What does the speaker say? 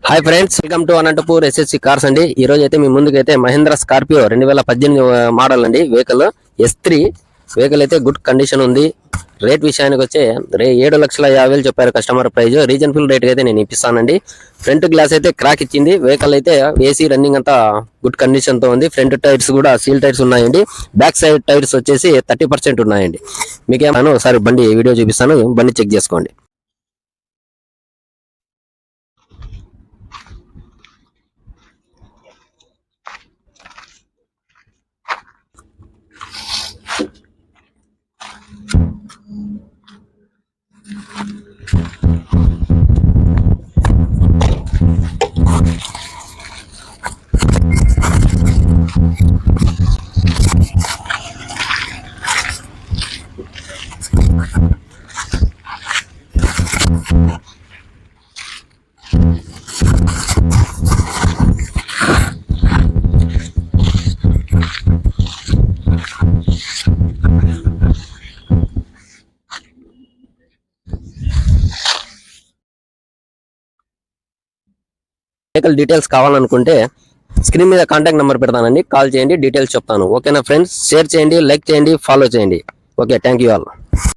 Hi friends, welcome to Anantapur SSC cars అండి. ఈ రోజు అయితే మీ ముందుకైతే మహేంద్ర స్కార్పియో 2018 మోడల్ అండి. వెహికల్ S3 వెహికల్ అయితే గుడ్ కండిషన్ ఉంది. రేట్ విషయానికి వచ్చే 7,50,000 చెప్పారు కస్టమర్ ప్రైజ్. రీజనబుల్ రేట్ అయితే నేను ఇప్పిస్తానండి. ఫ్రంట్ గ్లాస్ అయితే క్రాక్ ఇచ్చింది. వెహికల్ అయితే ఏసీ రన్నింగ్ అంతా గుడ్ కండిషన్ తో ఉంది. ఫ్రంట్ టైర్స్ కూడా సీల్ టైర్స్ ఉన్నాయండి. బ్యాక్ సైడ్ టైర్స్ వచ్చేసి 30% ఉన్నాయండి. మీకేమన్నా ఒకసారి బండి వీడియో చూపిస్తాను, బండి చెక్ చేసుకోండి. వెహికల్ డీటెయిల్స్ కావాలనుకుంటే స్క్రీన్ మీద కాంటాక్ట్ నెంబర్ పెడతానండి, కాల్ చేయండి, డీటెయిల్స్ చెప్తాను. ఓకేనా ఫ్రెండ్స్, షేర్ చేయండి, లైక్ చేయండి, ఫాలో చేయండి. Okay, thank you all.